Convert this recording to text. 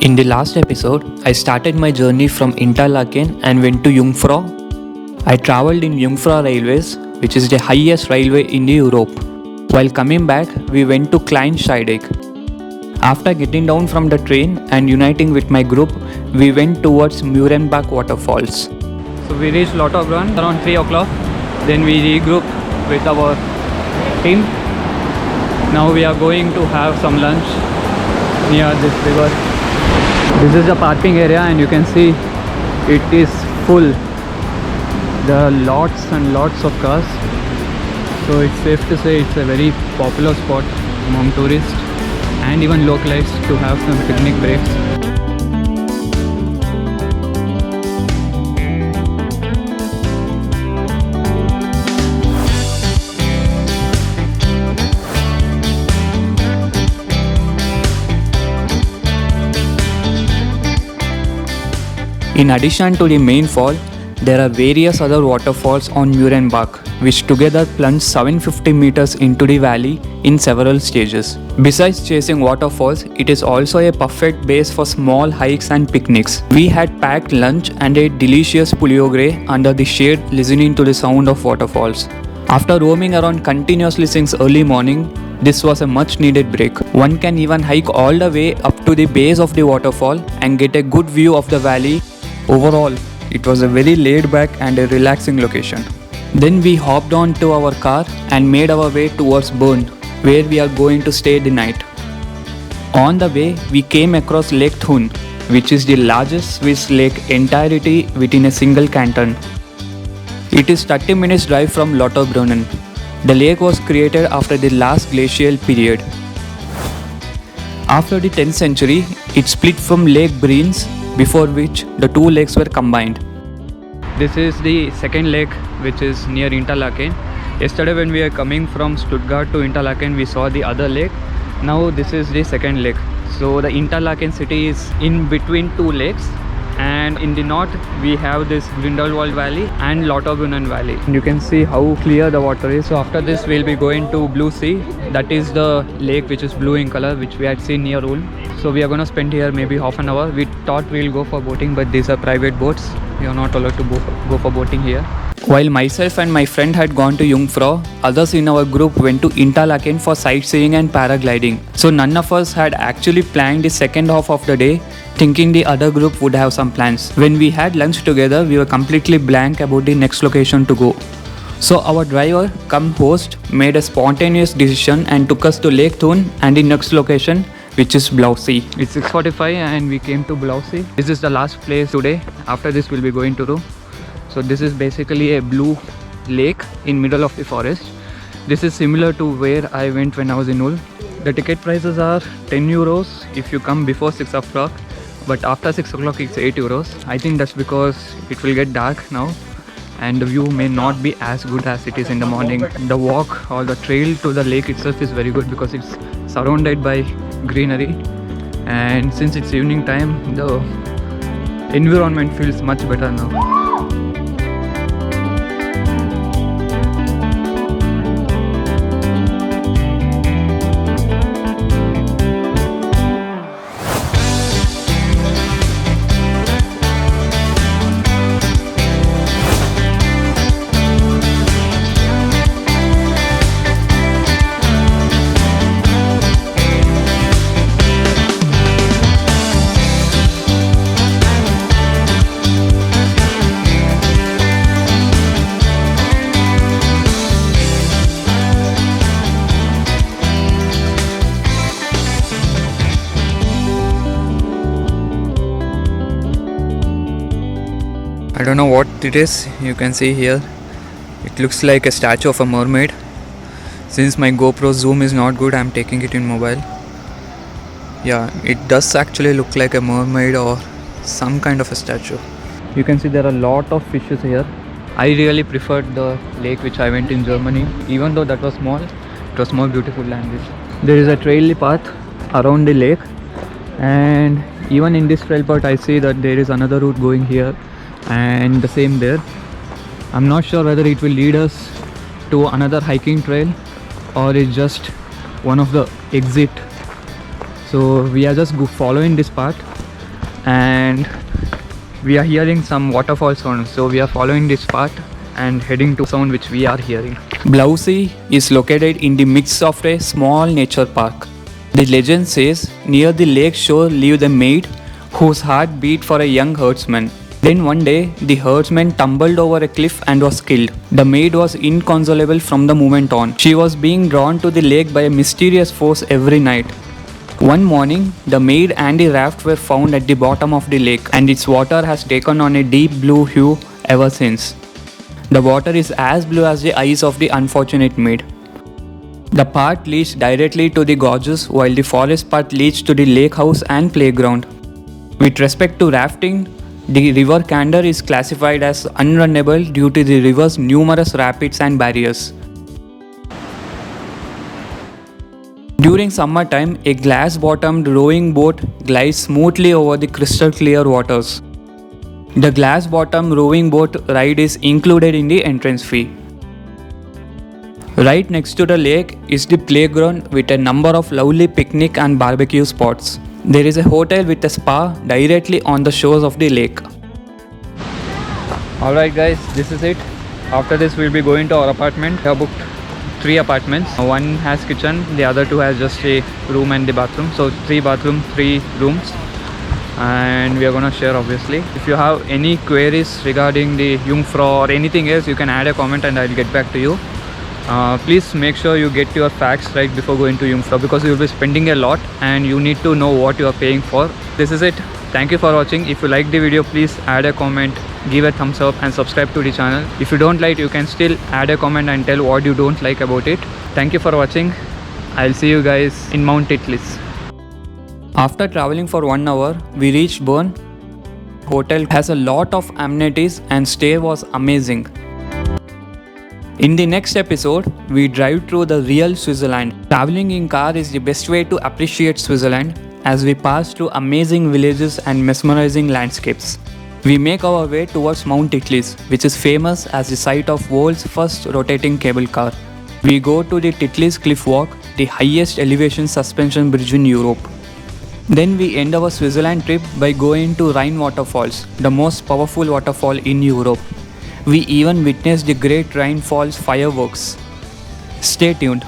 In the last episode, I started my journey from Interlaken and went to Jungfrau. I travelled in Jungfrau Railways, which is the highest railway in Europe. While coming back, we went to Kleinscheidegg. After getting down from the train and uniting with my group, we went towards Mürrenbach waterfalls. So we reached Lauterbrunnen around 3 o'clock. Then we regrouped with our team. Now we are going to have some lunch near this river. This is the parking area and you can see it is full. There are lots and lots of cars. So it's safe to say it's a very popular spot among tourists and even locals to have some picnic breaks. In addition to the main fall, there are various other waterfalls on Mürrenbach, which together plunge 750 meters into the valley in several stages. Besides chasing waterfalls, it is also a perfect base for small hikes and picnics. We had packed lunch and a delicious puliogre under the shade listening to the sound of waterfalls. After roaming around continuously since early morning, this was a much needed break. One can even hike all the way up to the base of the waterfall and get a good view of the valley. Overall, it was a very laid back and a relaxing location. Then we hopped on to our car and made our way towards Bern, where we are going to stay the night. On the way, we came across Lake Thun, which is the largest Swiss lake entirety within a single canton. It is 30 minutes drive from Lauterbrunnen. The lake was created after the last glacial period. After the 10th century, it split from Lake Brienz, before which the two lakes were combined. This is the second lake, which is near Interlaken. Yesterday when we were coming from Stuttgart to Interlaken, we saw the other lake. Now this is the second lake. So the Interlaken city is in between two lakes, and in the north we have this Grindelwald Valley and Lauterbrunnen Valley. And you can see how clear the water is. So after this we'll be going to Blausee. That is the lake which is blue in color, which we had seen near Ulm. So we are going to spend here maybe half an hour. We thought we'll go for boating, but these are private boats. We are not allowed to go for boating here. While myself and my friend had gone to Jungfrau, others in our group went to Interlaken for sightseeing and paragliding. So none of us had actually planned the second half of the day, thinking the other group would have some plans. When we had lunch together, we were completely blank about the next location to go. So our driver cum host made a spontaneous decision and took us to Lake Thun and the next location, which is Blausee. It's 6:45 and we came to Blausee. This is the last place today. After this we'll be going to Rome. So this is basically a blue lake in middle of the forest. This is similar to where I went when I was in Ulm. The ticket prices are 10 euros if you come before 6 o'clock, but after 6 o'clock it's 8 euros. I think that's because it will get dark now and the view may not be as good as it is in the morning. The walk or the trail to the lake itself is very good because it's surrounded by greenery, and since it's evening time, the environment feels much better now. I don't know what it is. You can see here it looks like a statue of a mermaid. Since my GoPro zoom is not good, I'm taking it in mobile. Yeah, it does actually look like a mermaid or some kind of a statue. You can see there are a lot of fishes here. I really preferred the lake which I went in Germany. Even though that was small, it was more beautiful than this. There is a trail path around the lake, and even in this trail path I see that there is another route going here and the same there. I'm not sure whether it will lead us to another hiking trail or it's just one of the exit So we are just following this path, and we are hearing some waterfall sound. So we are following this path and heading to sound which we are hearing. Blausee is located in the midst of a small nature park. The legend says near the lake shore lived a maid whose heart beat for a young herdsman. Then one day, the herdsman tumbled over a cliff and was killed. The maid was inconsolable from the moment on. She was being drawn to the lake by a mysterious force every night. One morning, the maid and the raft were found at the bottom of the lake, and its water has taken on a deep blue hue ever since. The water is as blue as the eyes of the unfortunate maid. The path leads directly to the gorges, while the forest path leads to the lake house and playground. With respect to rafting, the river Candor is classified as unrunnable due to the river's numerous rapids and barriers. During summertime, a glass-bottomed rowing boat glides smoothly over the crystal clear waters. The glass-bottomed rowing boat ride is included in the entrance fee. Right next to the lake is the playground with a number of lovely picnic and barbecue spots. There is a hotel with a spa directly on the shores of the lake. Alright guys, this is it. After this we'll be going to our apartment. We have booked 3 apartments. One has kitchen, the other 2 has just a room and the bathroom. So 3 bathroom, 3 rooms. And we are gonna share obviously. If you have any queries regarding the Jungfrau or anything else, you can add a comment and I'll get back to you. Please make sure you get your facts right before going to Jungfrau, because you will be spending a lot and you need to know what you are paying for. This is it. Thank you for watching. If you like the video, please add a comment, give a thumbs up and subscribe to the channel. If you don't like, you can still add a comment and tell what you don't like about it. Thank you for watching. I'll see you guys in Mount Titlis. After traveling for 1 hour, we reached Bern. Hotel has a lot of amenities and stay was amazing. In the next episode, we drive through the real Switzerland. Traveling in car is the best way to appreciate Switzerland as we pass through amazing villages and mesmerizing landscapes. We make our way towards Mount Titlis, which is famous as the site of world's first rotating cable car. We go to the Titlis Cliff Walk, the highest elevation suspension bridge in Europe. Then we end our Switzerland trip by going to Rhine waterfalls, the most powerful waterfall in Europe. We even witnessed the Great Rhine Falls fireworks. Stay tuned.